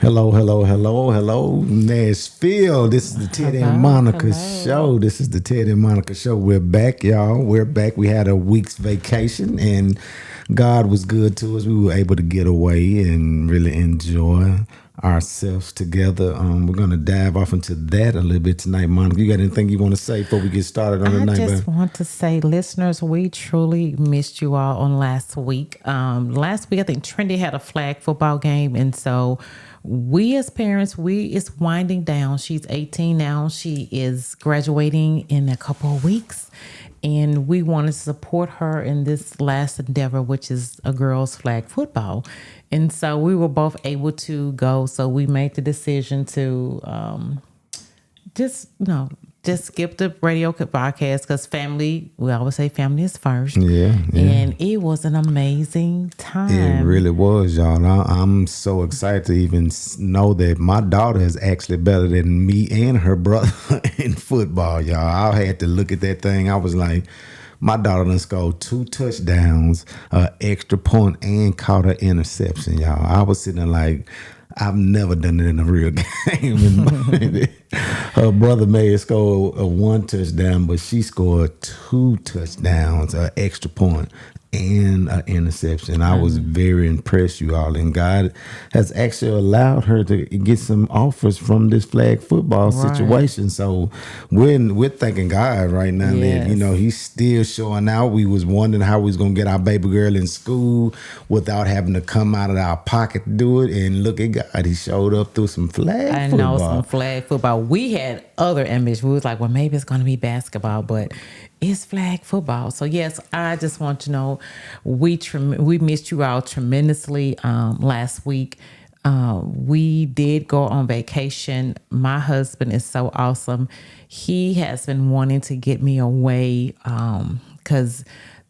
Hello, Nashville. This is the Ted and Monica show. This is the Ted and Monica show. We're back, y'all. We're back. We had a week's vacation, and God was good to us. We were able to get away and really enjoy ourselves together. We're gonna dive off into that a little bit tonight, Monica. You got anything you want to say before we get started on the night? I just want to say, listeners, we truly missed you all on last week. Last week, I think Trendy had a flag football game, and so we as parents, it's winding down. She's 18 now. She is graduating in a couple of weeks. And we wanted to support her in this last endeavor, which is a girls' flag football. And so we were both able to go. So we made the decision to just skip the radio podcast because family, we always say family is first. Yeah. And it was an amazing time. It really was, y'all. I'm so excited to even know that my daughter is actually better than me and her brother in football, y'all. I had to look at that thing. I was like, my daughter done scored 2 touchdowns, extra point, and caught an interception, y'all. I was sitting there like, I've never done it in a real game. Her brother may have scored a 1 touchdown, but she scored 2 touchdowns, an extra point, and an interception. I was very impressed, you all. And God has actually allowed her to get some offers from this flag football situation. So we're thanking God right now that, he's still showing out. We was wondering how we was going to get our baby girl in school without having to come out of our pocket to do it. And look at God. He showed up through some flag football. I know, some flag football. We had other ambitions. We was like, well, maybe it's going to be basketball, but it's flag football. So yes, I just want to know we missed you all tremendously last week. We did go on vacation. My husband is so awesome. He has been wanting to get me away because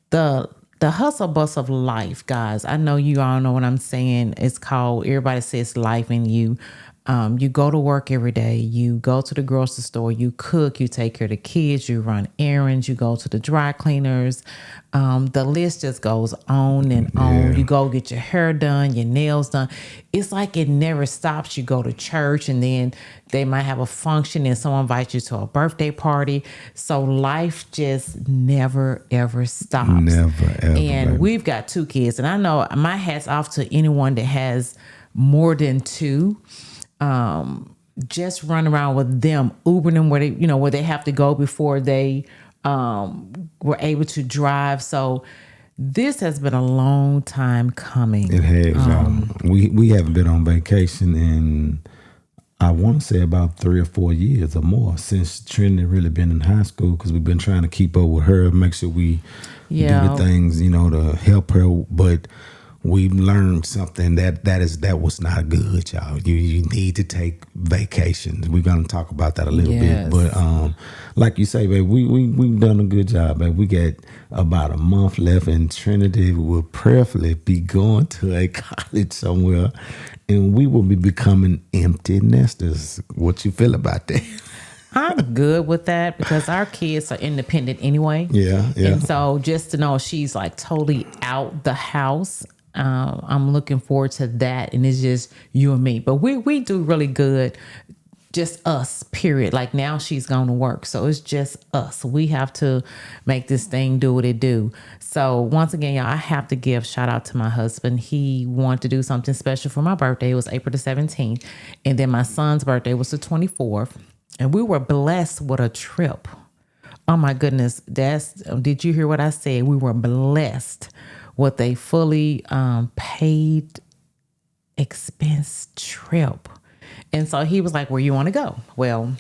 the hustle bus of life, guys. I know you all know what I'm saying. It's called, everybody says life in you. You go to work every day, you go to the grocery store, you cook, you take care of the kids, you run errands, you go to the dry cleaners. The list just goes on and on. You go get your hair done, your nails done. It's like it never stops. You go to church and then they might have a function and someone invites you to a birthday party. So life just never, ever stops. Never, ever. And we've got 2 kids. And I know my hat's off to anyone that has more than 2. Just run around with them, Ubering them where they have to go before they were able to drive. So this has been a long time coming. It has, y'all. We haven't been on vacation in, I want to say, about 3 or 4 years or more since Trinity really been in high school, because we've been trying to keep up with her, make sure we do the things, to help her. But we learned something that was not good, y'all. You need to take vacations. We're gonna talk about that a little bit, but like you say, babe, we've done a good job, babe. We got about a month left, and Trinity will prayerfully be going to a college somewhere, and we will be becoming empty nesters. What you feel about that? I'm good with that because our kids are independent anyway. Yeah. And so just to know she's like totally out the house. I'm looking forward to that, and it's just you and me. But we do really good, just us, period. Like now she's going to work, so it's just us. We have to make this thing do what it do. So once again, y'all, I have to give shout out to my husband. He wanted to do something special for my birthday. It was April the 17th, and then my son's birthday was the 24th, and we were blessed with a trip. Oh my goodness, did you hear what I said? We were blessed with a fully paid expense trip. And so he was like, where you want to go? Well,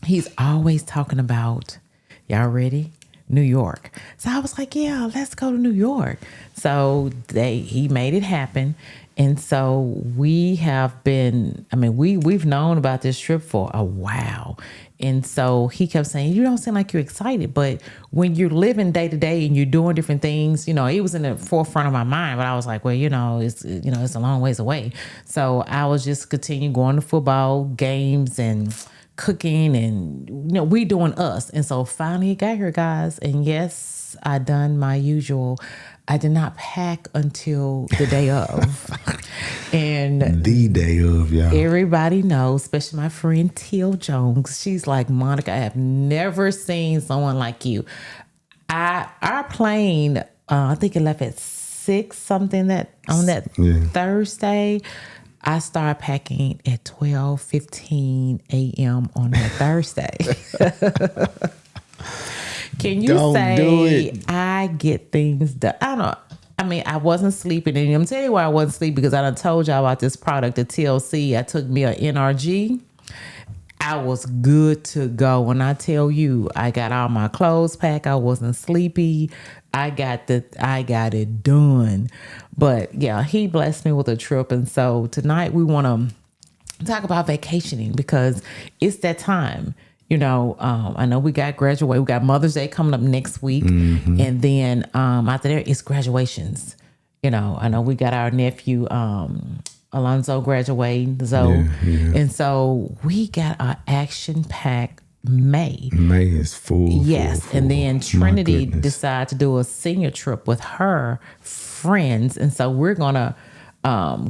he's always talking about, y'all ready? New York. So I was like, yeah, let's go to New York. So he made it happen. And so we have been, we've known about this trip for a while. And so he kept saying, you don't seem like you're excited, but when you're living day to day and you're doing different things, it was in the forefront of my mind, but I was like, well, it's a long ways away. So I was just continuing going to football games and cooking and, we doing us. And so finally it got here, guys. And yes, I done my usual. I did not pack until the day of. And The day of, y'all. everybody knows, especially my friend Teal Jones. She's like, Monica, I have never seen someone like you. Our plane, I think it left at 6 something that on that Thursday. I started packing at 12:15 a.m. on that Thursday. Can you Don't do say it. I get things done? I don't know. I mean, I wasn't sleeping. And I'm telling you why I wasn't sleeping, because I done told y'all about this product, the TLC. I took me a NRG. I was good to go. When I tell you, I got all my clothes packed. I wasn't sleepy. I got it done. But yeah, he blessed me with a trip. And so tonight we want to talk about vacationing, because it's that time. I know we got graduate. We got Mother's Day coming up next week. And then after there, it's graduations. I know we got our nephew, Alonzo graduating, Zoe. And so we got our action-packed May. May is full. Yes. full, And full. then My Trinity goodness. decided to do a senior trip with her friends. And so we're going to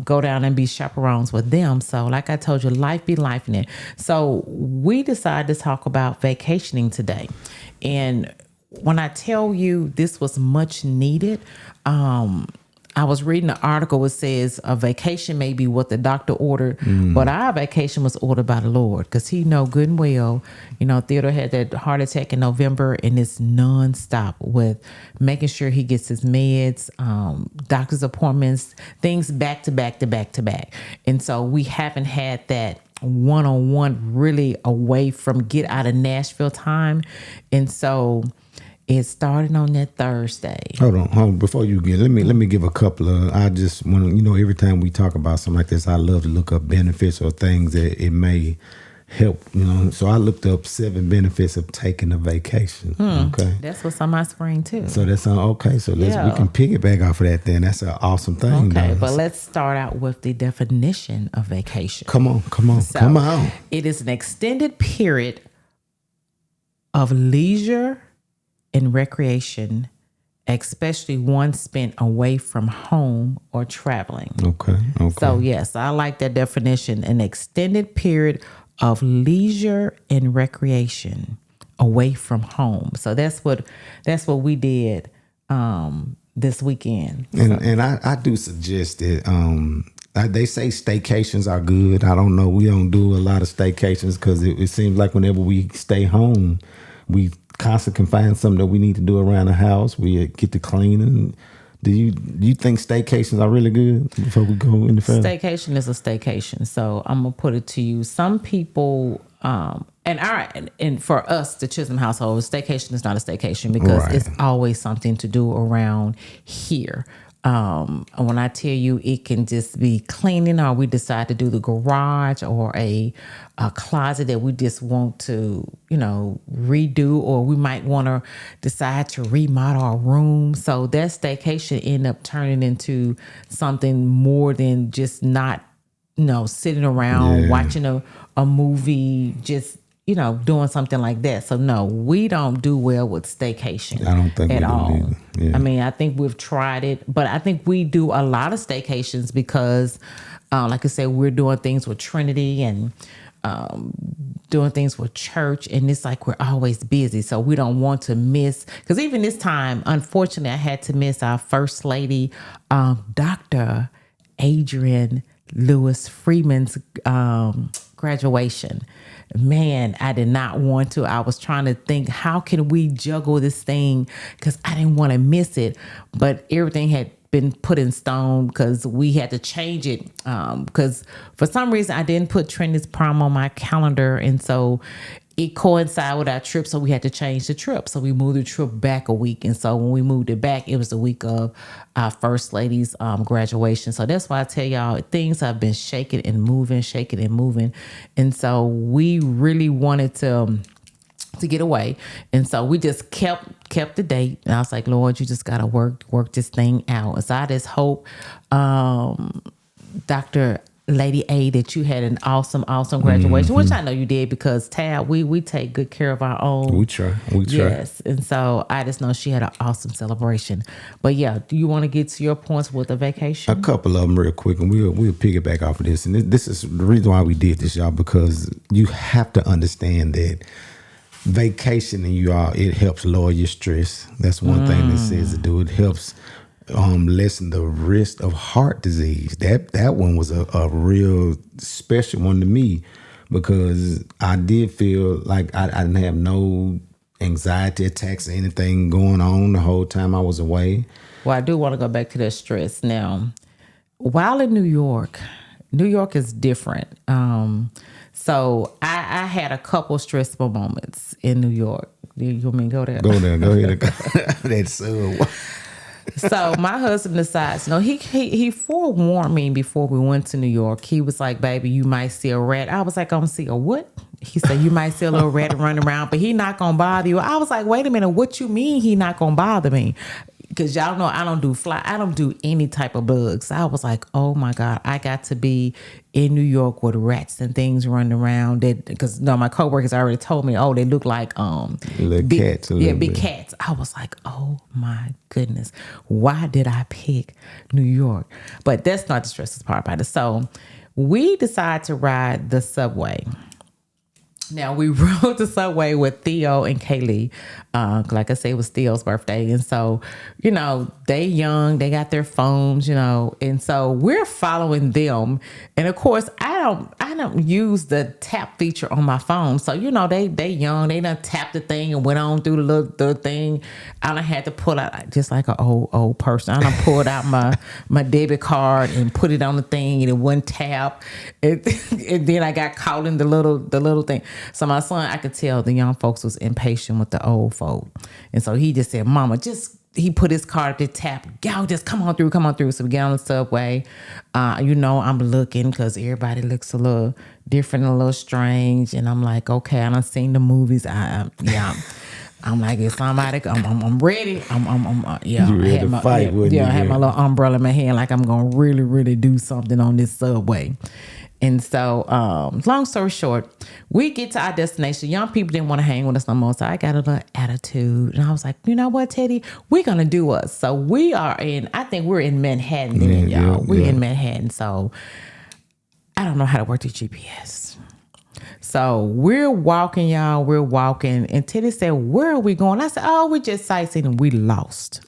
go down and be chaperones with them. So like I told you, life be life in it. So we decided to talk about vacationing today. And when I tell you this was much needed, I was reading an article. It says a vacation may be what the doctor ordered, but our vacation was ordered by the Lord, because he know good and well. Theodore had that heart attack in November, and it's nonstop with making sure he gets his meds, doctor's appointments, things back to back to back to back. And so we haven't had that one-on-one really away from get out of Nashville time. And so it started on that Thursday. Hold on. Before you get, let me give a couple of. I just want to, every time we talk about something like this, I love to look up benefits or things that it may help. So I looked up 7 benefits of taking a vacation. Okay, That's what's on my screen too. so that's okay. So we can piggyback off of that. Then that's an awesome thing. Okay, though. but let's start out with the definition of vacation. Come on, come on. It is an extended period of leisure and recreation, especially one spent away from home or traveling. Okay. So yes, I like that definition. An extended period of leisure and recreation away from home. So that's what we did this weekend. And I do suggest that they say staycations are good. I don't know. We don't do a lot of staycations because it seems like whenever we stay home, we constantly can find something that we need to do around the house. We get to cleaning. Do you think staycations are really good before we go any further? Staycation is a staycation. So I'm gonna put it to you. Some people, and for us, the Chisholm household, staycation is not a staycation because Right. it's always something to do around here. And when I tell you, it can just be cleaning, or we decide to do the garage, or a closet that we just want to, redo, or we might want to decide to remodel our room. So that staycation end up turning into something more than just not, sitting around watching a movie, just doing something like that. So no, we don't do well with staycation. I don't think at we do all. either. Yeah. I mean, I think we've tried it, but I think we do a lot of staycations because, like I said, we're doing things with Trinity and doing things with church, and it's like we're always busy, so we don't want to miss. Because even this time, unfortunately, I had to miss our First Lady, Dr. Adrian Lewis Freeman's graduation. Man, I did not want to. I was trying to think, how can we juggle this thing? Because I didn't want to miss it. But everything had been put in stone because we had to change it. Because for some reason, I didn't put Trinity's prom on my calendar. And so it coincided with our trip. So we had to change the trip. So we moved the trip back a week. And so when we moved it back, it was the week of our First Lady's graduation. So that's why I tell y'all, things have been shaking and moving. And so we really wanted to get away. And so we just kept the date. And I was like, Lord, you just got to work this thing out. And so I just hope Dr. Lady A, that you had an awesome graduation, which I know you did because Tab, we take good care of our own. We try. Yes, and so I just know she had an awesome celebration. But yeah, do you want to get to your points with the A vacation? couple of them real quick, and we'll piggyback off of this. And this is the reason why we did this, y'all, because you have to understand that vacationing, you all, it helps lower your stress. That's one thing that says to do. It helps lessen the risk of heart disease. That one was a real special one to me because I did feel like I didn't have no anxiety attacks or anything going on the whole time I was away. Well, I do want to go back to that stress now. While in New York is different. So I had a couple stressful moments in New York. You want me to go there? Go there, go ahead. That's So my husband decides, he forewarned me before we went to New York. He was like, baby, you might see a rat. I was like, I'm gonna see a what? He said, you might see a little rat running around, but he not gonna bother you. I was like, wait a minute, what you mean he not gonna bother me? Because y'all know I don't do any type of bugs. I was like, oh my God, I got to be in New York with rats and things running around. Because my coworkers already told me, oh, they look like little big cats. big cats. I was like, oh my goodness, why did I pick New York? But that's not the stressful part about it. So we decided to ride the subway. Now, we rode the subway with Theo and Kaylee. Like I said, it was Theo's birthday. And so, they young, they got their phones, and so we're following them. And of course, I don't use the tap feature on my phone. So, they young, they done tapped the thing and went on through the thing. I done had to pull out, just like an old person, I done pulled out my debit card and put it on the thing and it wouldn't tap. And then I got caught in the little thing. So my son, I could tell the young folks was impatient with the old folk. And so he just said, Mama, he put his card at the tap. Y'all just come on through. So we get on the subway. I'm looking because everybody looks a little different, a little strange. And I'm like, okay, I done seen the movies. I'm like, if somebody, I'm ready. You ready to fight, wouldn't you? I had my little umbrella in my hand, like I'm gonna really, really do something on this subway. And so, long story short, we get to our destination. Young people didn't want to hang with us no more, so I got a little attitude. And I was like, you know what, Teddy? We're going to do us. So I think we're in Manhattan, y'all. We're in Manhattan, so I don't know how to work the GPS. So we're walking, y'all. We're walking. And Teddy said, where are we going? I said, oh, we're just sightseeing. And we lost.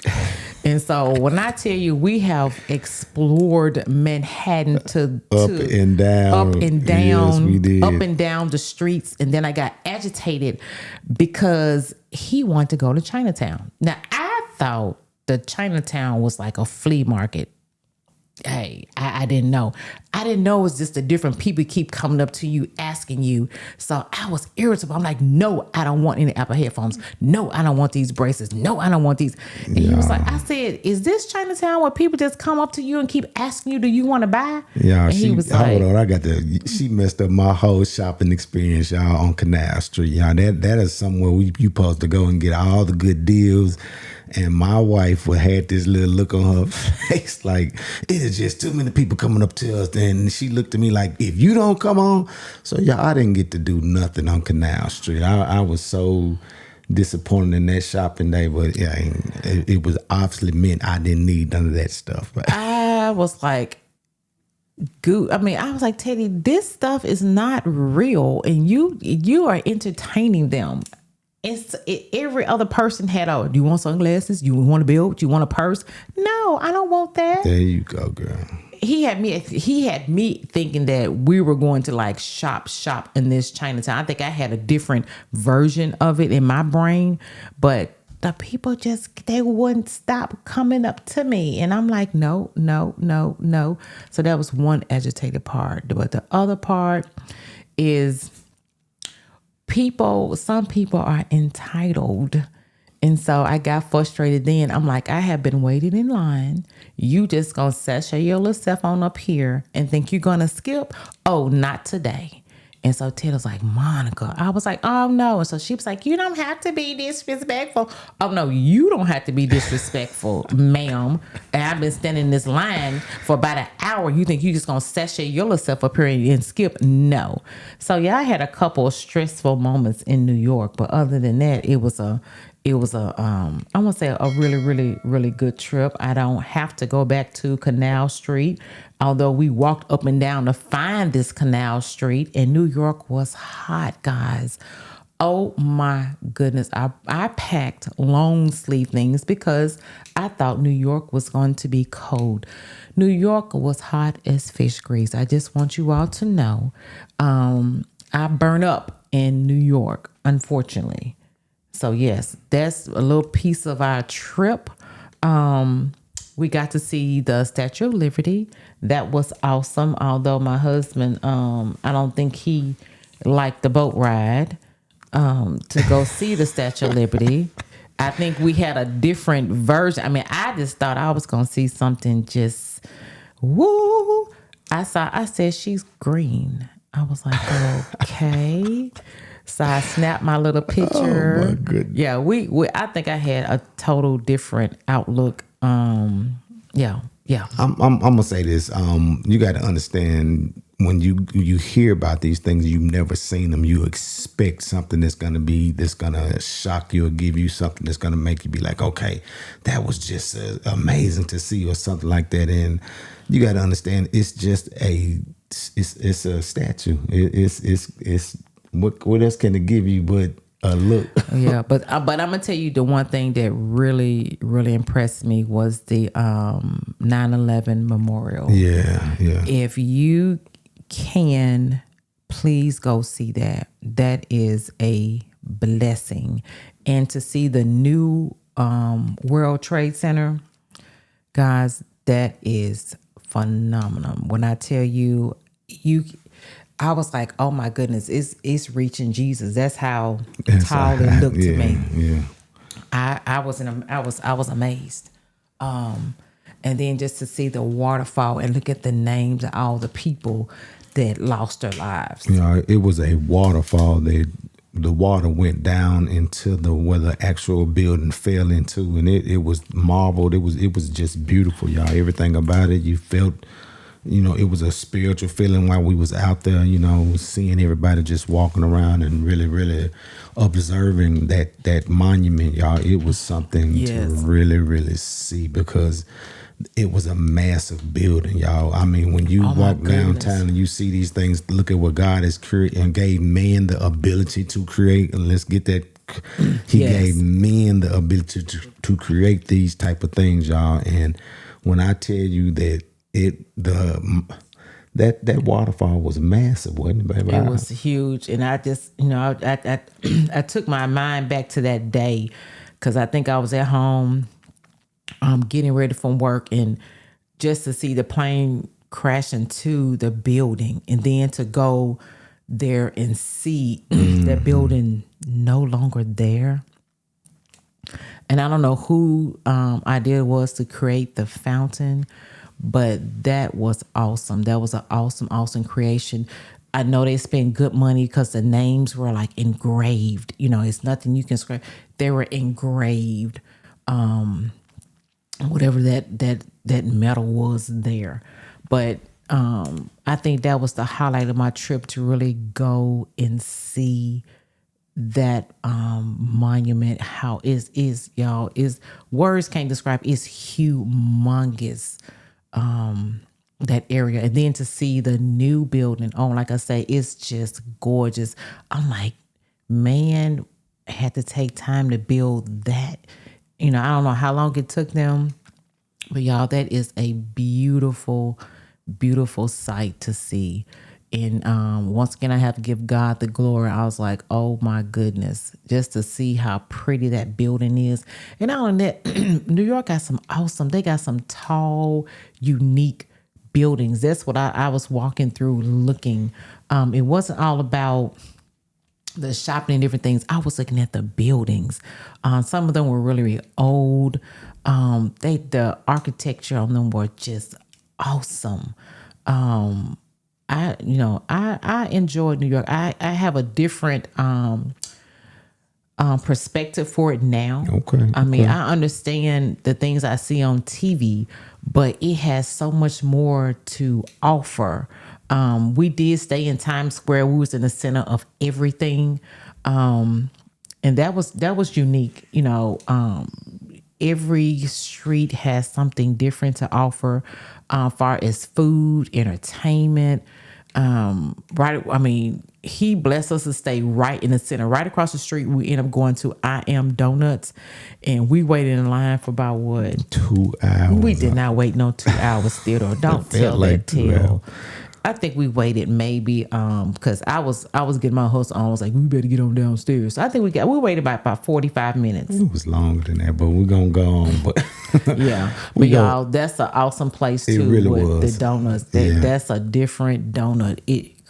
And so when I tell you we have explored Manhattan to up and down. Yes, we did. Up and down the streets. And then I got agitated because he wanted to go to Chinatown. Now, I thought the Chinatown was like a flea market. Hey, I didn't know. I didn't know it was just the different people keep coming up to you, asking you. So I was irritable. I'm like, no, I don't want any Apple headphones. No, I don't want these braces. No, I don't want these. And he was like, I said, is this Chinatown where people just come up to you and keep asking you, do you want to buy? Yeah, and he was like, hold on, she messed up my whole shopping experience, y'all, on Canal Street. Y'all, that is somewhere you supposed to go and get all the good deals. And my wife had this little look on her face like, it is just too many people coming up to us. And she looked at me like, if you don't come on. So, yeah, I didn't get to do nothing on Canal Street. I was so disappointed in that shopping day. But, yeah, it was obviously meant I didn't need none of that stuff. But I was like, I was like, Teddy, this stuff is not real. And you are entertaining them. Every other person had, do you want sunglasses? You want a bill? Do you want a purse? No, I don't want that. There you go, girl. He had me thinking that we were going to like shop in this Chinatown. I think I had a different version of it in my brain, but the people they wouldn't stop coming up to me. And I'm like, no. So that was one agitated part. But the other part is some people are entitled. And so I got frustrated then. I'm like, I have been waiting in line. You just gonna sashay your little self on up here and think you're gonna skip? Oh, not today. And so Taylor's like, Monica. I was like, oh no. And so she was like, you don't have to be disrespectful. Oh no, you don't have to be disrespectful, ma'am. And I've been standing in this line for about an hour. You think you just gonna sashay yourself up here and skip? No. So yeah, I had a couple of stressful moments in New York, but other than that, it was a I want to say a really really good trip. I don't have to go back to Canal Street, although we walked up and down to find this Canal Street, and New York was hot, guys. Oh my goodness. I packed long sleeve things because I thought New York was going to be cold. New York was hot as fish grease. I just want you all to know. I burn up in New York, unfortunately. So yes, that's a little piece of our trip. We got to see the Statue of Liberty. That was awesome. Although my husband, I don't think he liked the boat ride to go see the Statue of Liberty. I think we had a different version. I mean, I just thought I was gonna see something just woo. I said she's green. I was like, okay. So I snapped my little picture. Oh my goodness. Yeah, we I think I had a total different outlook. Yeah. I'm gonna say this. You got to understand when you hear about these things, you've never seen them. You expect something that's gonna shock you or give you something that's gonna make you be like, okay, that was just amazing to see or something like that. And you got to understand, it's just it's a statue. It's what else can it give you but a look? Yeah, but I'm gonna tell you the one thing that really impressed me was the 9/11 memorial. Yeah. If you can, please go see that. That is a blessing, and to see the new World Trade Center, guys, that is phenomenal. When I tell you, I was like, oh my goodness, it's reaching Jesus. That's how tall it looked to me. Yeah. I was amazed. And then just to see the waterfall and look at the names of all the people that lost their lives. You know, it was a waterfall that the water went down into where the actual building fell into, and it was marbled. It was just beautiful, y'all. Everything about it, you felt, it was a spiritual feeling while we was out there, seeing everybody just walking around and really observing that monument, y'all. It was something to really see, because it was a massive building, y'all. I mean, when you walk downtown and you see these things, look at what God has created and gave man the ability to create. And let's get that. He gave men the ability to create these type of things, y'all. And when I tell you that that waterfall was massive, wasn't it, baby? It was huge, and I just, I took my mind back to that day, because I think I was at home, getting ready from work, and just to see the plane crash into the building, and then to go there and see that building no longer there. And I don't know who idea it was to create the fountain, but that was awesome. That was an awesome creation. I know they spent good money because the names were like engraved. It's nothing you can scratch. They were engraved. Whatever that metal was there. But I think that was the highlight of my trip, to really go and see that monument. How is y'all, is words can't describe. It's humongous, that area. And then to see the new building, like I say, it's just gorgeous. I'm like, man, had to take time to build that. I don't know how long it took them, but y'all, that is a beautiful sight to see. And once again, I have to give God the glory. I was like, oh my goodness, just to see how pretty that building is. And not only that, New York got they got some tall, unique buildings. That's what I was walking through looking. It wasn't all about the shopping and different things. I was looking at the buildings. Some of them were really old. The architecture on them were just awesome. I enjoyed New York. I have a different perspective for it now. Okay. I mean, Okay. I understand the things I see on TV, but it has so much more to offer. We did stay in Times Square. We was in the center of everything, and that was unique. Every street has something different to offer, far as food, entertainment. Right, I mean, he blessed us to stay right in the center, right across the street. We end up going to I Am Donuts, and we waited in line for about what? 2 hours. We did not wait no 2 hours still. Though. Don't Felt tell like that 2 hours. tale. I think we waited maybe because I was getting my hustle on. I was like, we better get on downstairs. So I think we waited about 45 minutes. It was longer than that, but we're gonna go on. But Yeah, we but go. y'all, that's an awesome place It too. really With was. the donuts, Yeah. that's a different donut.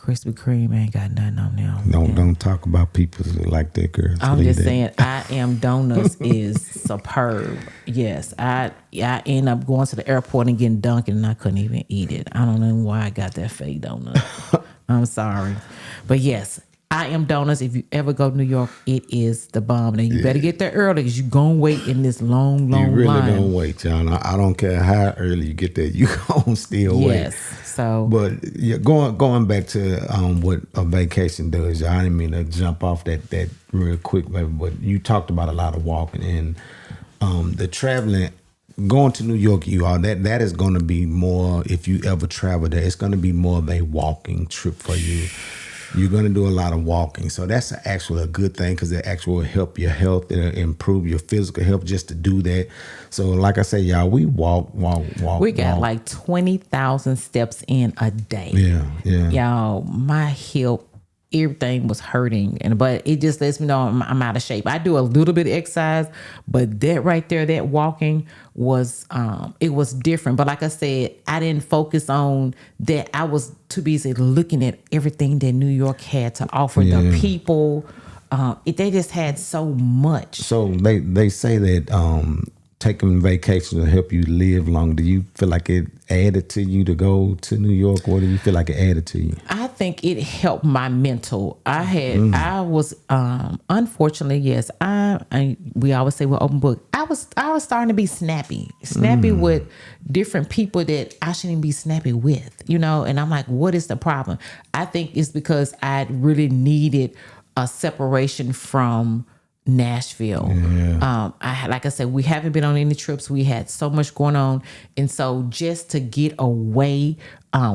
Krispy Kreme ain't got nothing on them. Don't talk about people like that, girl. I'm Leave just that. saying, I Am Donuts is superb. Yes, I end up going to the airport and getting Dunkin', and I couldn't even eat it. I don't know why I got that fake donut. I'm sorry, but yes, I Am Donuts. If you ever go to New York, it is the bomb. And you better get there early because you gonna wait in this long, You long really line. don't wait, y'all. I don't care how early you get there. You gonna still wait. Yes, so But yeah, going back to what a vacation does, y'all. I didn't mean to jump off that real quick, but you talked about a lot of walking and the traveling. Going to New York, you all that is going to be more. If you ever travel there, it's going to be more of a walking trip for you. You're going to do a lot of walking, so that's actually a good thing because it actually will help your health. It'll improve your physical health just to do that. So, like I say, y'all, we walk. we got walk. like 20,000 steps in a day. Yeah. Y'all, my hip, everything was hurting, but it just lets me know I'm out of shape. I do a little bit of exercise, but that right there, that walking was it was different. But like I said, I didn't focus on that. I was too busy looking at everything that New York had to offer. The people, they just had so much. So they say that taking vacations will help you live long. Do you feel like it added to you to go to New York, or do you feel like it added to you? I think it helped my mental. I was unfortunately, yes. We always say we're open book. I was starting to be snappy with different people that I shouldn't be snappy with, And I'm like, what is the problem? I think it's because I really a separation from Nashville. Like I said, we haven't been on any trips. We had so much going on, and so just to get away,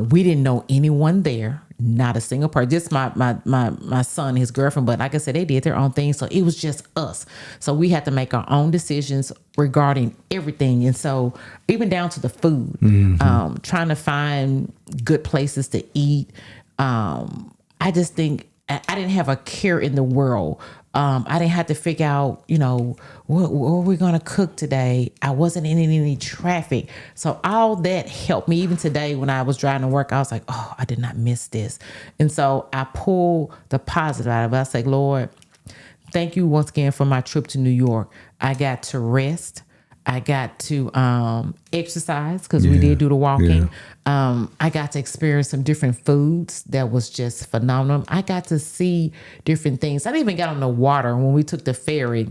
we didn't know anyone there, not a single person. Just my son, his girlfriend. But like I said, they did their own thing, so it was just us. So we had to make our own decisions regarding everything, and so even down to the food, trying to find good places to eat. I just think I didn't have a care in the world. I didn't have to figure out, what we're going to cook today. I wasn't in any traffic. So all that helped me. Even today when I was driving to work, I was like, oh, I did not miss this. And so I pulled the positive out of it. I said, Lord, thank you once again for my trip to New York. I got to rest. I got to exercise because we did do the walking. I got to experience some different foods that was just phenomenal. I got to see different things. I didn't even get on the water when we took the ferry.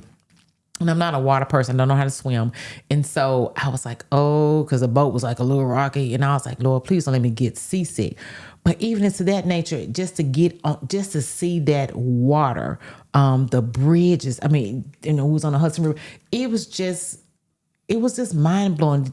And I'm not a water person. I don't know how to swim. And so I was like, oh, because the boat was like a little rocky. And I was like, Lord, please don't let me get seasick. But even into that nature, just to get on, just to see that water, the bridges. I mean, it was on the Hudson River. It was just mind blowing.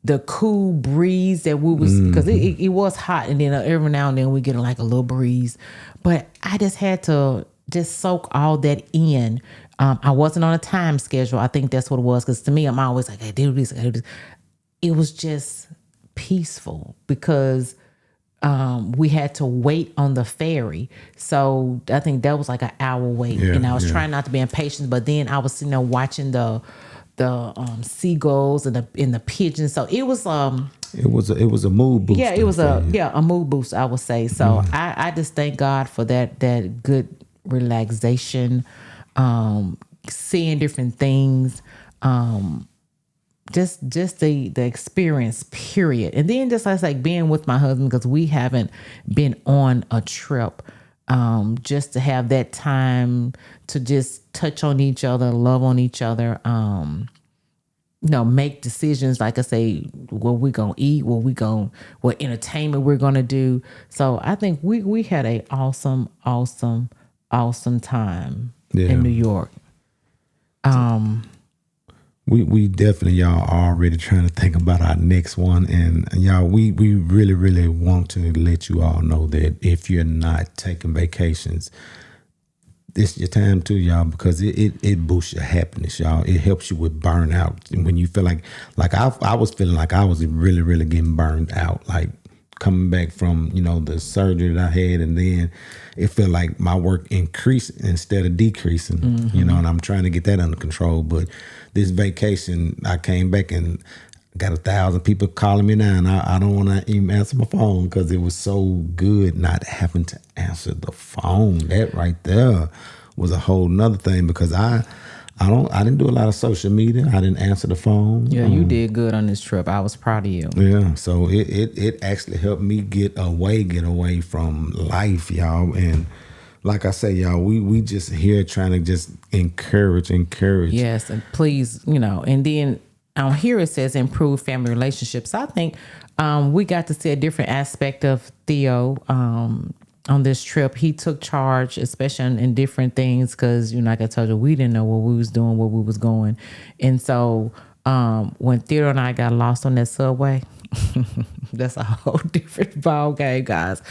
The cool breeze that we was, because it was hot, and then every now and then we get like a little breeze. But I just had to just soak all that in. I wasn't on a time schedule. I think that's what it was. Because to me, I'm always like, I do this, I do this. It was just peaceful because we had to wait on the ferry. So I think that was like an hour wait. And I was trying not to be impatient, but then I was sitting there watching the seagulls and the pigeons. So it was it was a mood booster. yeah, it was a mood boost, I would say. So I just thank God for that good relaxation, seeing different things. just the experience, period. And then just like being with my husband, because we haven't been on a trip, just to have that time to just touch on each other, love on each other, make decisions, like I say, what we gonna eat, what entertainment we're gonna do. So I think we had a awesome time Yeah. in New York. We definitely, y'all, are already trying to think about our next one. And y'all, we really, really want to let you all know that if you're not taking vacations, this your time too, y'all, because it boosts your happiness, y'all. It helps you with burnout. And when you feel like I was feeling like I was really, really getting burned out, like coming back from, the surgery that I had, and then it felt like my work increased instead of decreasing, and I'm trying to get that under control. But this vacation, I came back and got 1,000 people calling me now, and I don't want to even answer my phone because it was so good not having to answer the phone. That right there was a whole nother thing, because I didn't do a lot of social media. I didn't answer the phone. Yeah, you did good on this trip. I was proud of you. Yeah, so it actually helped me get away from life, y'all. And like I say, y'all, we just here trying to just encourage. Yes, and please, and then on here it says improve family relationships. I think we got to see a different aspect of Theo on this trip. He took charge, especially in different things, because, like I told you, we didn't know what we was doing, where we was going. And so when Theo and I got lost on that subway, that's a whole different ball game, guys.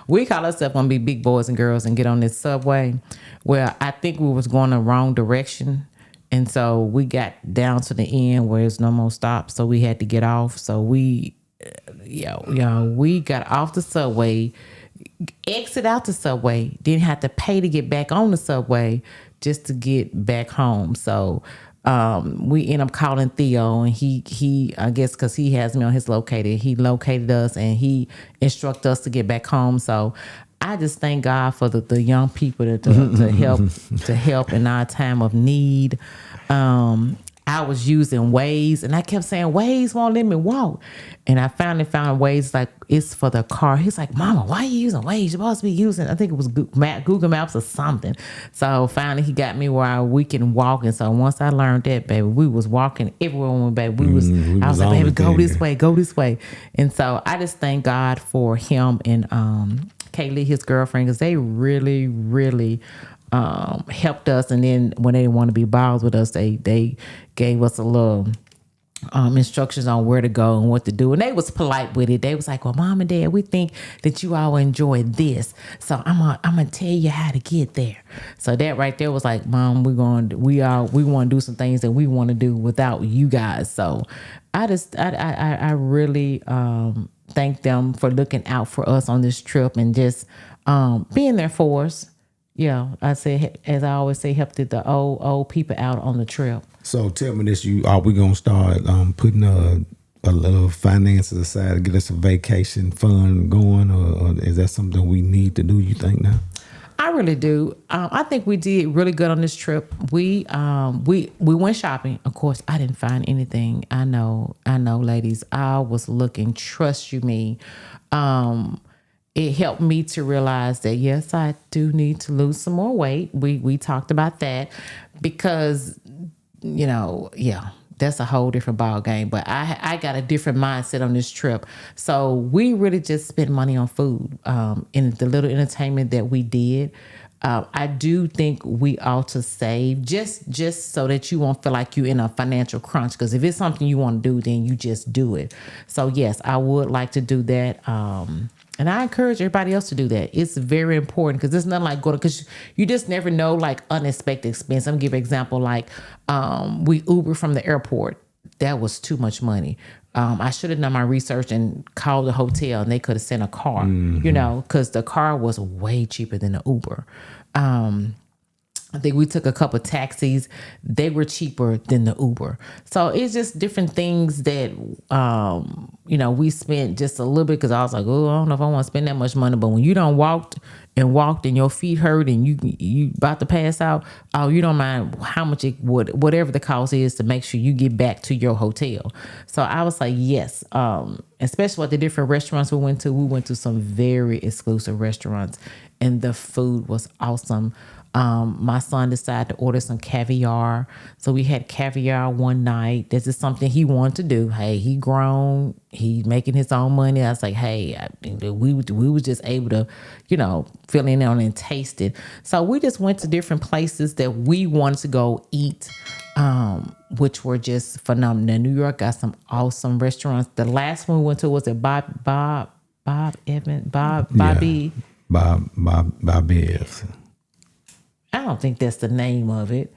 We call ourselves gonna be big boys and girls and get on this subway. Well, I think we was going the wrong direction. And so we got down to the end where there's no more stops. So we had to get off. So we got off the subway, exit out the subway, didn't have to pay to get back on the subway just to get back home. So we end up calling Theo, and he I guess because he has me on his locator, he located us and he instructed us to get back home. So I just thank God for the young people to help in our time of need. I was using Waze, and I kept saying, Waze won't let me walk. And I finally found Waze, like, it's for the car. He's like, Mama, why are you using Waze? You're supposed to be using, I think it was Google Maps or something. So finally he got me where we can walk. And so once I learned that, baby, we was walking everywhere we went, baby. I was like, baby, go this way. And so I just thank God for him and Kaylee, his girlfriend, because they really, really helped us. And then when they didn't want to be balls with us, they gave us a little instructions on where to go and what to do. And they was polite with it. They was like, well, Mom and Dad, we think that you all enjoy this, so I'm gonna tell you how to get there. So that right there was like, Mom, we want to do some things that we want to do without you guys. So I really thank them for looking out for us on this trip and just being there for us. Yeah, I say, as I always say, help the old people out on the trip. So tell me this: are we gonna start putting a little finances aside to get us a vacation fund going, or is that something we need to do? You think now? I really do. I think we did really good on this trip. We went shopping. Of course, I didn't find anything. I know, ladies. I was looking. Trust you me. It helped me to realize that, yes, I do need to lose some more weight. We talked about that because, that's a whole different ball game. But I got a different mindset on this trip. So we really just spent money on food and the little entertainment that we did. I do think we ought to save just so that you won't feel like you're in a financial crunch. Because if it's something you want to do, then you just do it. So, yes, I would like to do that. And I encourage everybody else to do that. It's very important because it's not like going to, because you just never know, like, unexpected expense. I'm going to give an example, like we Uber from the airport. That was too much money. I should have done my research and called the hotel, and they could have sent a car, because the car was way cheaper than the Uber. I think we took a couple of taxis. They were cheaper than the Uber. So it's just different things that, we spent just a little bit because I was like, oh, I don't know if I want to spend that much money. But when you don't walk and walked and your feet hurt and you about to pass out, oh, you don't mind how much it would, whatever the cost is, to make sure you get back to your hotel. So I was like, yes. Especially at the different restaurants we went to some very exclusive restaurants, and the food was awesome. My son decided to order some caviar. So we had caviar one night. This is something he wanted to do. Hey, he grown. He making his own money. I was like, hey, we was just able to, fill in on and taste it. So we just went to different places that we wanted to go eat, which were just phenomenal. New York got some awesome restaurants. The last one we went to was at Bobby. Bobby Evans. I don't think that's the name of it.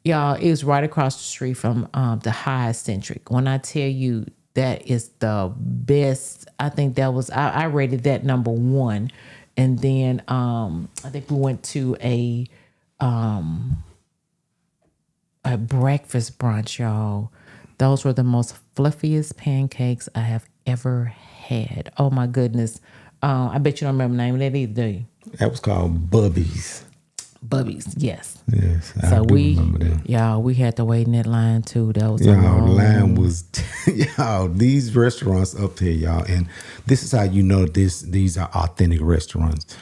Y'all, it was right across the street from the High Eccentric. When I tell you that is the best, I think that was, I rated that number one. And then I think we went to a breakfast brunch, y'all. Those were the most fluffiest pancakes I have ever had. Oh my goodness. I bet you don't remember the name of that either, do you? That was called Bubby's. Bubby's, yes. Yes, So I do remember that. y'all, we had to wait in that line too. That was Y'all, long. the line was, y'all, these restaurants up here, y'all, and this is how you know these are authentic restaurants.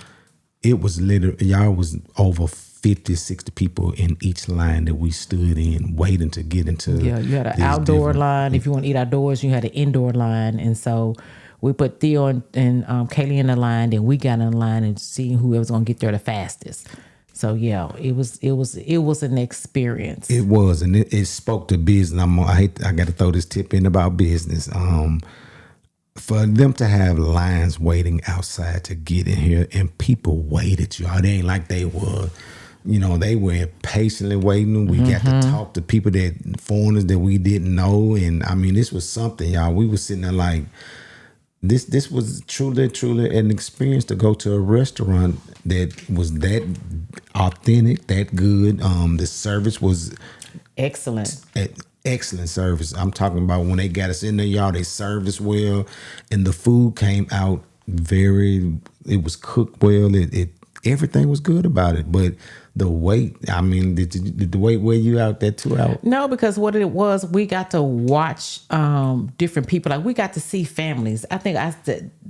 It was literally, y'all, was over 50, 60 people in each line that we stood in waiting to get into. Yeah, you had an outdoor line. If you want to eat outdoors, you had an indoor line. And so we put Theo and Kaylee in the line, then we got in the line and seeing whoever's gonna get there the fastest. So yeah, it was an experience. It was, and it spoke to business. I got to throw this tip in about business. For them to have lines waiting outside to get in here, and people waited, y'all. They ain't like they were, they were patiently waiting. We got to talk to people foreigners that we didn't know, and I mean, this was something, y'all. We were sitting there like, This was truly an experience to go to a restaurant that was that authentic, that good. The service was Excellent. excellent service. I'm talking about when they got us in there, y'all. They served us well, and the food came out it was cooked well. It everything was good about it, but the wait, I mean, did the wait wear you out that 2 hours? No, because what it was, we got to watch different people. Like we got to see families. I think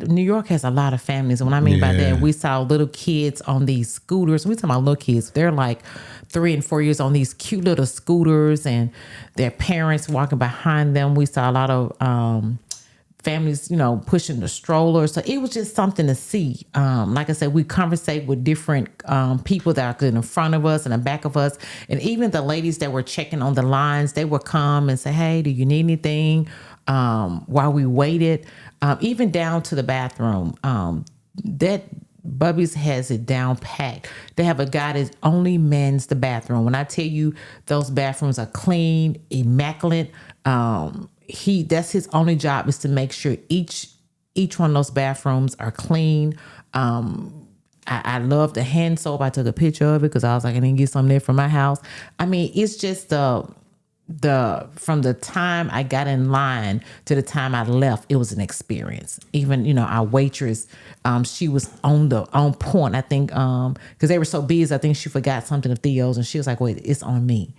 New York has a lot of families. And what I mean by that, we saw little kids on these scooters. We talking about little kids. They're like 3 and 4 years on these cute little scooters, and their parents walking behind them. We saw a lot of families, pushing the strollers. So it was just something to see. Like I said, we conversate with different people that are in front of us and the back of us. And even the ladies that were checking on the lines, they would come and say, hey, do you need anything? While we waited, even down to the bathroom, that Bubby's has it down packed. They have a guy that only mends the bathroom. When I tell you those bathrooms are clean, immaculate, that's his only job, is to make sure each one of those bathrooms are clean. I love the hand soap. I took a picture of it because I was like, I didn't get some there from my house. I mean, it's just from the time I got in line to the time I left, it was an experience. Even, our waitress, she was on point. I think, because they were so busy, I think she forgot something of Theo's, and she was like, wait, it's on me.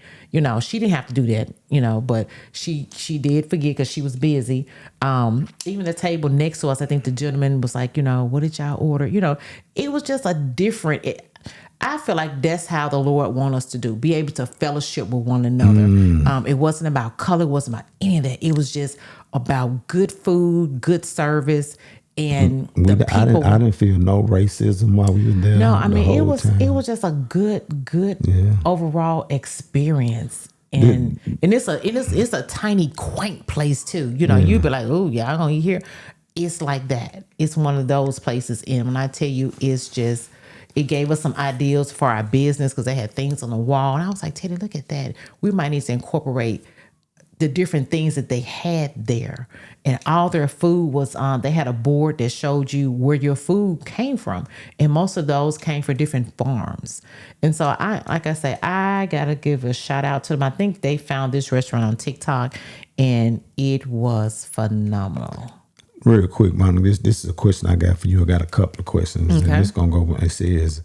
She didn't have to do that, but she did forget because she was busy. Even the table next to us, I think the gentleman was like, what did y'all order? It was just a different, I feel like that's how the Lord wants us to do. Be able to fellowship with one another. It wasn't about color. It wasn't about any of that. It was just about good food, good service, and the people. I didn't feel no racism while we were there. No, I mean, it time. was just a good overall experience. And it's a tiny, quaint place too. You'd be like, oh yeah, I'm gonna eat here. It's like that. It's one of those places. And when I tell you, it gave us some ideas for our business because they had things on the wall. And I was like, Teddy, look at that. We might need to incorporate the different things that they had there. And all their food was, they had a board that showed you where your food came from. And most of those came from different farms. And so I got to give a shout out to them. I think they found this restaurant on TikTok, and it was phenomenal. Real quick, Monica, this is a question I got for you. I got a couple of questions, and Okay. this gonna go. It says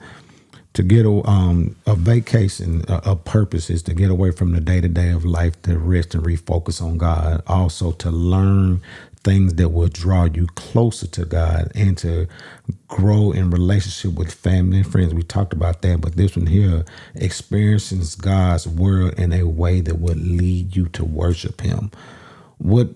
to get a vacation, a purpose is to get away from the day to day of life, to rest and refocus on God. Also, to learn things that will draw you closer to God and to grow in relationship with family and friends. We talked about that, but this one here experiences God's word in a way that would lead you to worship Him. What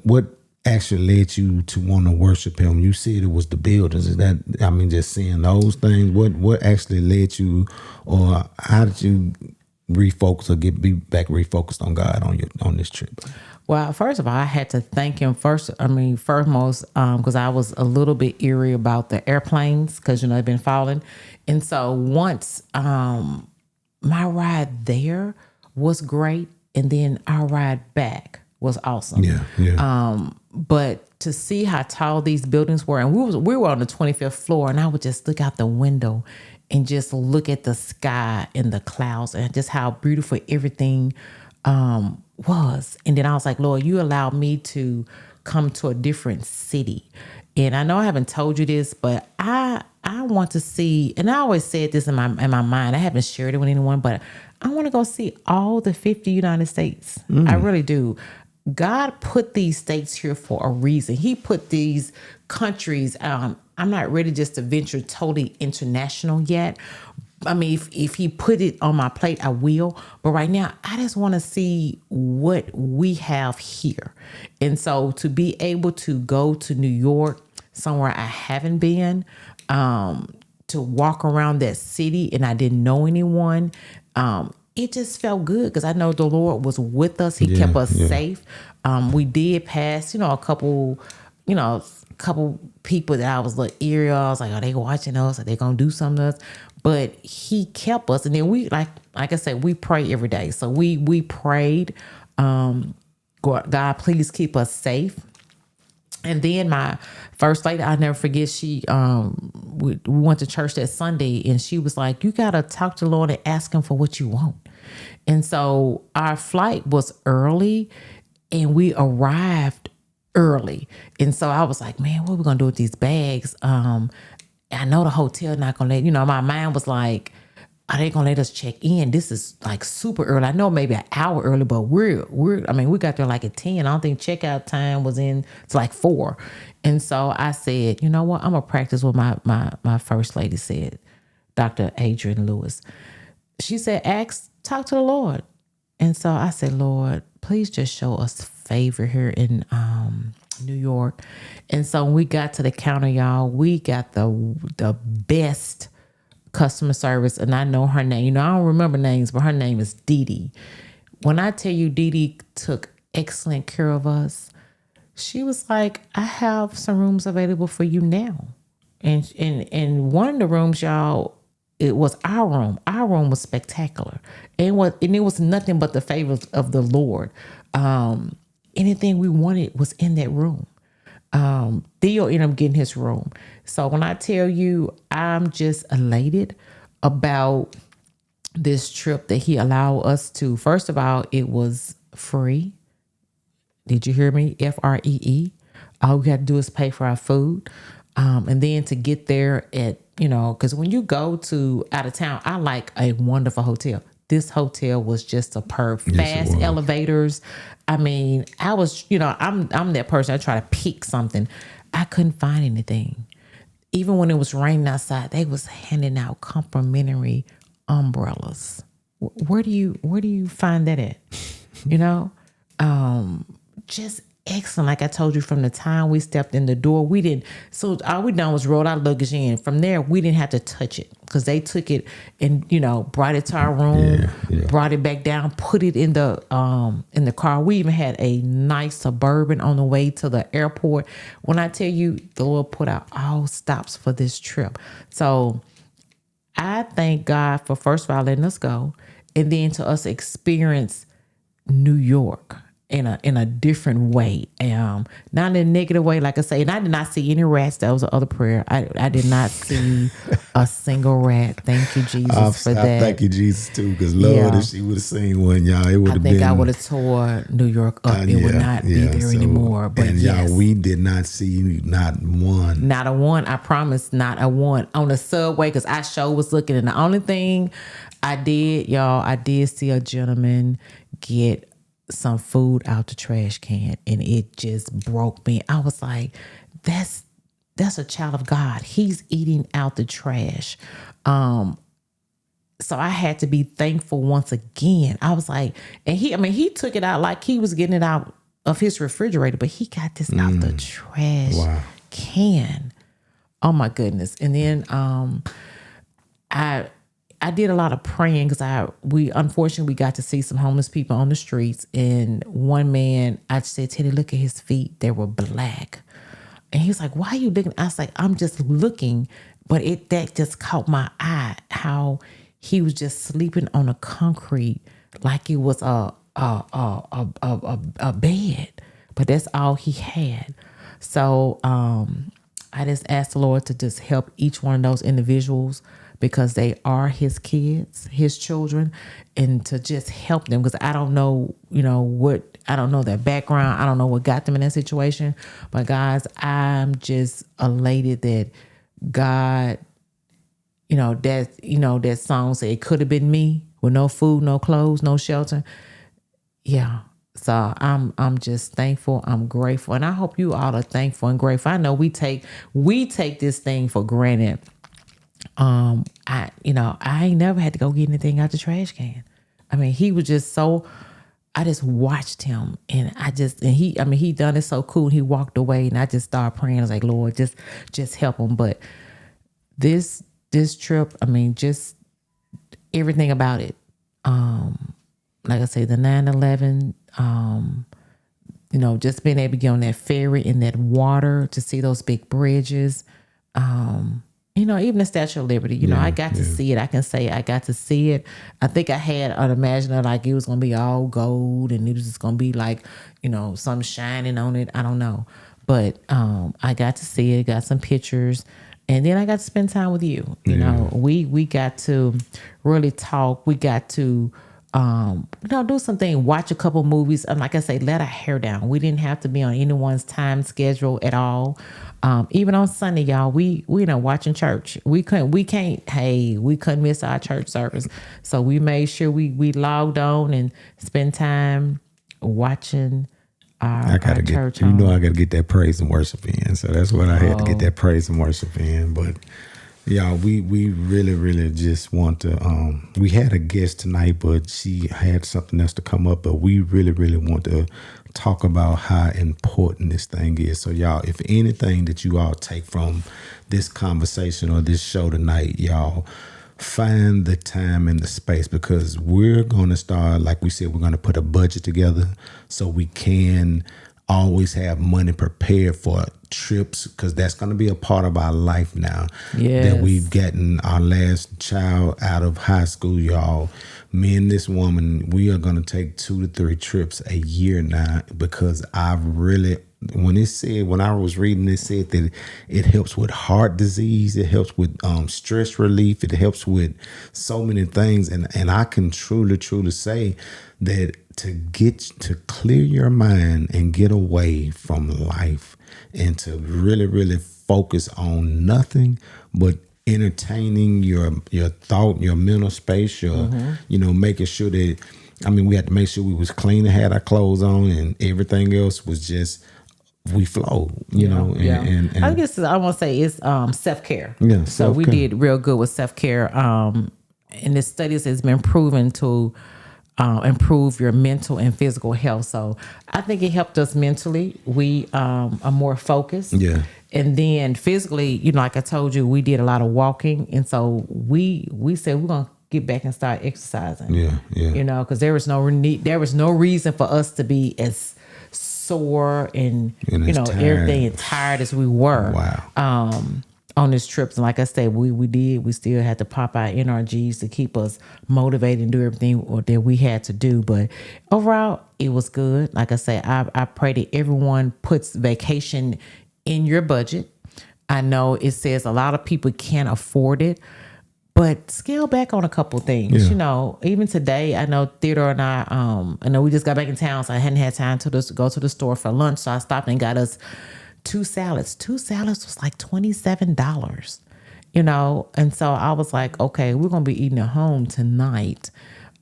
actually led you to want to worship Him? You said it was the buildings. Is that, I mean, just seeing those things? What actually led you, or how did you refocus or be back refocused on God on this trip? Well, first of all, I had to thank him first. I mean, foremost, because I was a little bit eerie about the airplanes because they've been falling, and so once my ride there was great, and then our ride back was awesome. Yeah. But to see how tall these buildings were, and we were on the 25th floor, and I would just look out the window and just look at the sky and the clouds and just how beautiful everything was. And then I was like, Lord, you allowed me to come to a different city. And I know I haven't told you this, but I want to see, and I always said this in my mind. I haven't shared it with anyone, but I want to go see all the 50 United States. I really do. God put these states here for a reason. He put these countries. I'm not ready just to venture totally international yet. I mean, if he put it on my plate, I will. But right now, I just want to see what we have here. And so to be able to go to New York, somewhere I haven't been, to walk around that city and I didn't know anyone, it just felt good because I know the Lord was with us. He kept us safe. We did pass, a couple, couple people that I was like eerie. I was like, are they watching us? Are they gonna do something to us? But He kept us, and then we like I said, we pray every day. So we prayed, God, please keep us safe. And then my first lady, I never forget, she we went to church that Sunday, and she was like, you gotta talk to the Lord and ask Him for what you want. And so our flight was early and we arrived early. And so I was like, man, what are we gonna do with these bags? I know the hotel not gonna let, my mind was like, are they gonna let us check in? This is like super early. I know maybe an hour early, but we got there like at 10. I don't think checkout time was in to like 4. And so I said, you know what? I'm gonna practice what my first lady said, Dr. Adrian Lewis. She said, talk to the Lord. And so I said, Lord, please just show us favor here in New York. And so when we got to the counter, y'all, we got the best customer service. And I know her name. I don't remember names, but her name is Dee Dee. When I tell you Dee Dee took excellent care of us, she was like, I have some rooms available for you now. And one of the rooms, y'all, it was our room. Our room was spectacular. And it was nothing but the favors of the Lord. Anything we wanted was in that room. Theo ended up getting his room. So when I tell you, I'm just elated about this trip that he allowed us to. First of all, it was free. Did you hear me? FREE. All we had to do is pay for our food. And then to get there at, because when you go to out of town, I like a wonderful hotel. This hotel was just superb. Fast elevators. I mean, I was, I'm that person. I try to pick something. I couldn't find anything. Even when it was raining outside, they was handing out complimentary umbrellas. Where do you find that at? Just excellent. Like I told you, from the time we stepped in the door, so all we done was roll our luggage in. From there, we didn't have to touch it because they took it and, brought it to our room, brought it back down, put it in the car. We even had a nice Suburban on the way to the airport. When I tell you, the Lord put out all stops for this trip. So I thank God for, first of all, letting us go, and then to us experience New York. in a different way, not in a negative way, like I say. And I did not see any rats. That was the other prayer. I did not see a single rat. Thank you, Jesus, for I that. thank you, Jesus, too, because Lord, Yeah. if she would have seen one, y'all, it would I have think been. I would have tore New York up. It would not be there So, anymore. But and yes, y'all, we did not see not one. not a one. I promise, not a one on the subway, because I sure was looking. And the only thing I did, y'all, I did see a gentleman get some food out the trash can, and it just broke me. I was like, that's a child of God. He's eating out the trash. So I had to be thankful once again. I was like, and he took it out like he was getting it out of his refrigerator, but he got this out the trash can. Oh my goodness. And then I did a lot of praying, because we unfortunately got to see some homeless people on the streets. And one man, I said, Teddy, look at his feet. They were black. And he was like, why are you looking? I was like, I'm just looking. But that just caught my eye, how he was just sleeping on a concrete like it was a bed. But that's all he had. So I just asked the Lord to just help each one of those individuals, because they are his kids, his children, and to just help them, because I don't know, I don't know their background. I don't know what got them in that situation. But guys, I'm just elated that God, that song said it could have been me with no food, no clothes, no shelter. Yeah. So I'm just thankful. I'm grateful. And I hope you all are thankful and grateful. I know we take this thing for granted. I ain't never had to go get anything out the trash can. I mean, he was just so, I just watched him, and he done it so cool. He walked away, and I just started praying. I was like, Lord, just help him. But this trip, just everything about it. Like I say, the 9/11, just being able to get on that ferry in that water to see those big bridges. Even the Statue of Liberty, I got to see it. I can say I got to see it. I think I had an imaginer like it was going to be all gold, and it was just going to be like, something shining on it. I don't know. But I got to see it, got some pictures, and then I got to spend time with you. We got to really talk. We got to do something, watch a couple movies. And like I say, let our hair down. We didn't have to be on anyone's time schedule at all. Even on Sunday, y'all, we watching church. We couldn't miss our church service. So we made sure we logged on and spend time watching our church. I got to get that praise and worship in. So that's what I had to get that praise and worship in. But yeah, we really, really just want to, we had a guest tonight, but she had something else to come up, but we really, really want to talk about how important this thing is. So y'all, if anything that you all take from this conversation or this show tonight, y'all, find the time and the space, because we're going to start, like we said, we're going to put a budget together so we can always have money prepared for trips, because that's going to be a part of our life now. Yes. That we've gotten our last child out of high school, y'all. Me and this woman, we are going to take 2 to 3 trips a year now, because when I was reading, it said that it helps with heart disease, it helps with stress relief, it helps with so many things, and I can truly say that to clear your mind and get away from life, and to really, really focus on nothing but entertaining your thought, your mental space, your making sure that, we had to make sure we was clean and had our clothes on, and everything else was just, we flow, and I guess I want to say it's self-care. Yeah, so we self-care. did real good with self-care. And the studies has been proven to improve your mental and physical health. So I think it helped us mentally. We are more focused. Yeah. And then physically, like I told you, we did a lot of walking, and so we said we're gonna get back and start exercising. Yeah. Because there was no reason for us to be as sore and tired. everything and tired as we were. Wow. on this trip. And like I said, we still had to pop our NRGs to keep us motivated and do everything that we had to do. But overall, it was good. Like I say, I pray that everyone puts vacation in your budget. I know it says a lot of people can't afford it, but scale back on a couple things. Yeah. You know, even today, I know Theodore and I know we just got back in town, so I hadn't had time to go to the store for lunch. So I stopped and got us two salads. Two salads was like $27. You know, and so I was like, okay, we're gonna be eating at home tonight.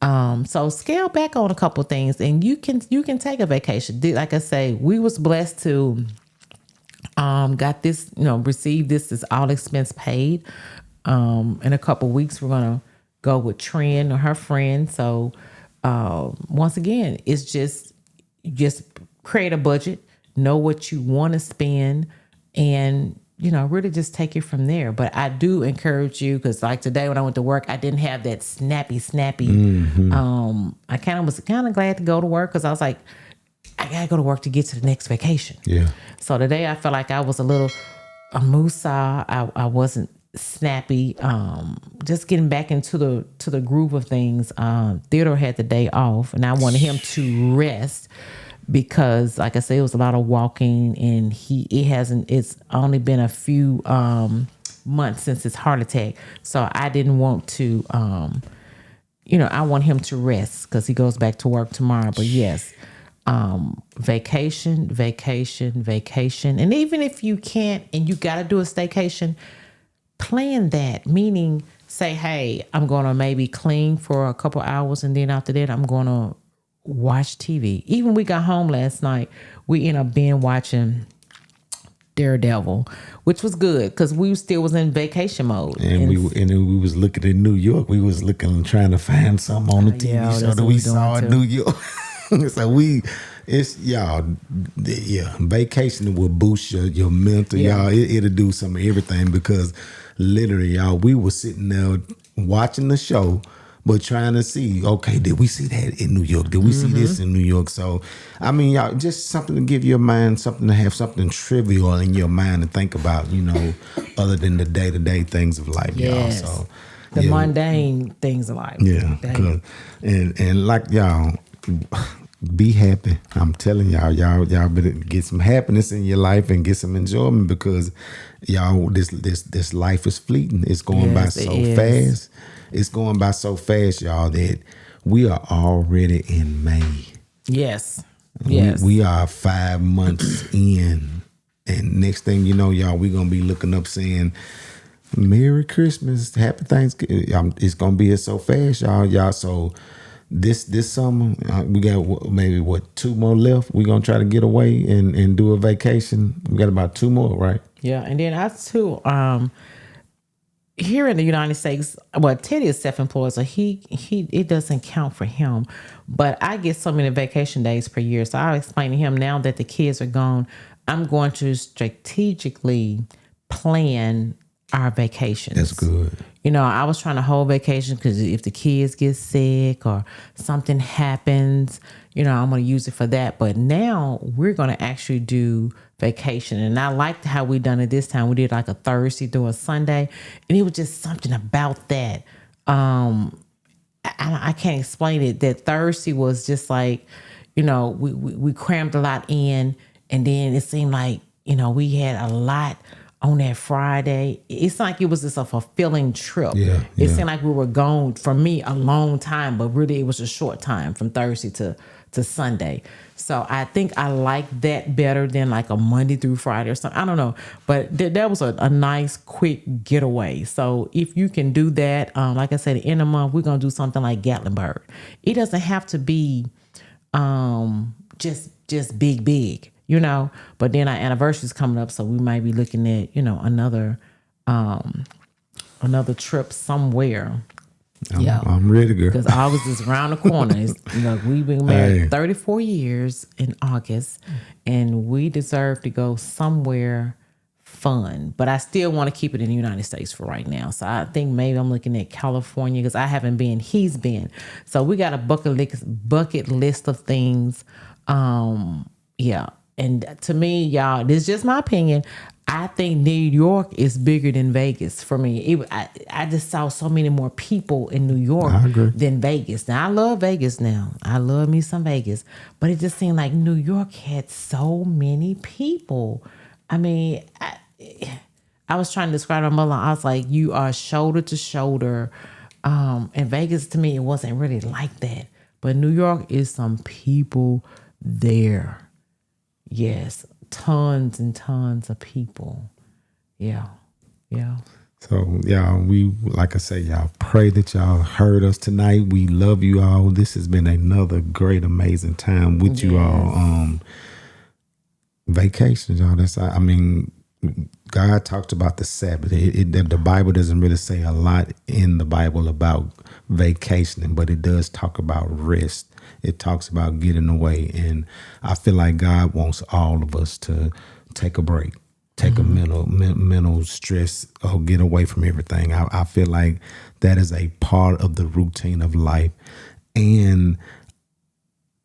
So scale back on a couple things, and you can take a vacation. Like I say, we was blessed to got this, receive this is all expense paid. In a couple weeks, we're gonna go with Trin or her friend. So once again, it's just create a budget, know what you want to spend, and really just take it from there. But I do encourage you, because like today when I went to work, I didn't have that snappy. I was kind of glad to go to work, because I was like, I gotta go to work to get to the next vacation. Yeah. So today I felt like I was a musa. I wasn't snappy. Just getting back into the groove of things. Theodore had the day off, and I wanted him to rest, because like I said, it was a lot of walking, and it's only been a few months since his heart attack. So I didn't want to I want him to rest, because he goes back to work tomorrow. But yes, vacation. And even if you can't and you got to do a staycation, plan that. Meaning, say, hey, I'm going to maybe clean for a couple hours, and then after that, I'm going to watch TV. Even we got home last night, we ended up being watching Daredevil, which was good, because we still was in vacation mode. And we was looking at New York. We was trying to find something on the TV show that we saw in New York. So vacation will boost your mental, y'all. It'll do some of everything, because literally, y'all, we were sitting there watching the show, but trying to see, okay, did we see that in New York? Did we see this in New York? So, I mean, y'all, just something to give your mind, something to have something trivial in your mind to think about, other than the day-to-day things of life, y'all. So, the mundane things of life. Yeah, and like y'all, be happy. I'm telling y'all better get some happiness in your life and get some enjoyment, because y'all, this life is fleeting. It's going by so fast. It's going by so fast, y'all, that we are already in May. Yes. We are 5 months in, and next thing you know, y'all, we're gonna be looking up saying, Merry Christmas, Happy Thanksgiving. It's gonna be so fast, y'all. So this summer, we got maybe 2 more left. We're gonna try to get away and do a vacation. We got about 2 more, right? Yeah, and then us too. Here in the United States, well, Teddy is self-employed, so he it doesn't count for him. But I get so many vacation days per year, so I'll explain to him, now that the kids are gone, I'm going to strategically plan our vacations. That's good. I was trying to hold vacation, because if the kids get sick or something happens, I'm going to use it for that. But now we're going to actually do vacation. And I liked how we done it this time. We did like a Thursday through a Sunday, and it was just something about that. I can't explain it. That Thursday was just like, we crammed a lot in, and then it seemed like, we had a lot on that Friday. It's like it was just a fulfilling trip. It seemed like we were gone, for me, a long time, but really it was a short time from Thursday to Sunday. So I think I like that better than like a Monday through Friday or something. I don't know. But that was a nice, quick getaway. So if you can do that, like I said, at the end of the month, we're going to do something like Gatlinburg. It doesn't have to be just big. But then our anniversary is coming up, so we might be looking at, another trip somewhere. I'm ready, girl. Because August is around the corner. We've been married 34 years in August, and we deserve to go somewhere fun. But I still want to keep it in the United States for right now. So I think maybe I'm looking at California, because I haven't been. He's been. So we got a bucket list of things. And to me, y'all, this is just my opinion. I think New York is bigger than Vegas for me. I just saw so many more people in New York I agree. than Vegas. Now I love Vegas now. I love me some Vegas, but it just seemed like New York had so many people. I mean, I was trying to describe my mother. I was like, you are shoulder to shoulder. And Vegas to me, it wasn't really like that. But New York is some people there. Yes, tons and tons of people. Yeah, yeah. So y'all, we like I say, y'all pray that y'all heard us tonight. We love you all. This has been another great, amazing time with you all. Yes. Vacations, y'all. I mean, God talked about the Sabbath. The Bible doesn't really say a lot in the Bible about vacationing, but it does talk about rest. It talks about getting away, and I feel like God wants all of us to take a break, take a mental stress, or get away from everything. I feel like that is a part of the routine of life, and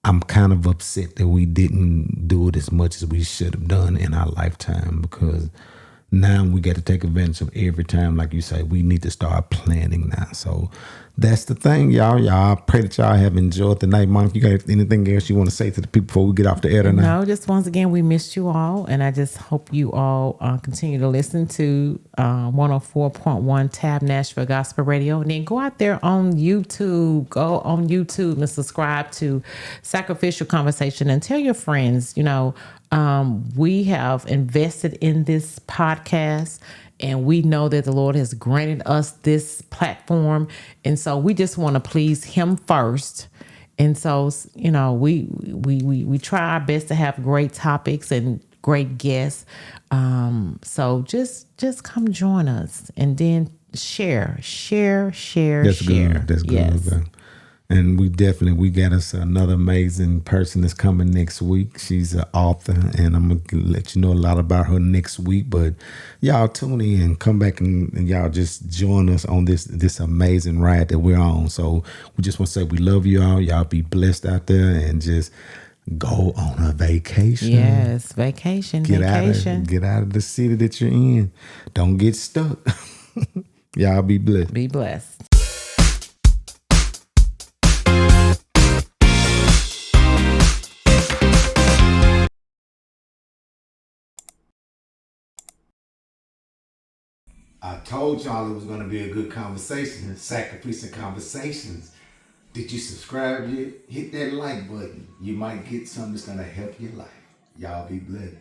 I'm kind of upset that we didn't do it as much as we should have done in our lifetime, because now we got to take advantage of every time. Like you say, we need to start planning now. So that's the thing, y'all. Y'all, I pray that y'all have enjoyed the night. Monica, you got anything else you want to say to the people before we get off the air tonight? No, just once again, we missed you all. And I just hope you all continue to listen to 104.1 Tab Nashville Gospel Radio. And then go out there on YouTube. Go on YouTube and subscribe to Sacrificial Conversation and tell your friends, we have invested in this podcast and we know that the Lord has granted us this platform. And so we just want to please Him first. And so, we try our best to have great topics and great guests. So just come join us and then share. That's good. That's good. Yes. Okay. And we got us another amazing person that's coming next week. She's an author, and I'm gonna let you know a lot about her next week. But y'all tune in, come back, and y'all just join us on this amazing ride that we're on. So we just want to say we love you all. Y'all be blessed out there, and just go on a vacation. Yes, vacation. Get out of the city that you're in. Don't get stuck. Y'all be blessed. Be blessed. I told y'all it was going to be a good conversation, sacrificial conversations. Did you subscribe yet? Hit that like button. You might get something that's going to help your life. Y'all be blessed.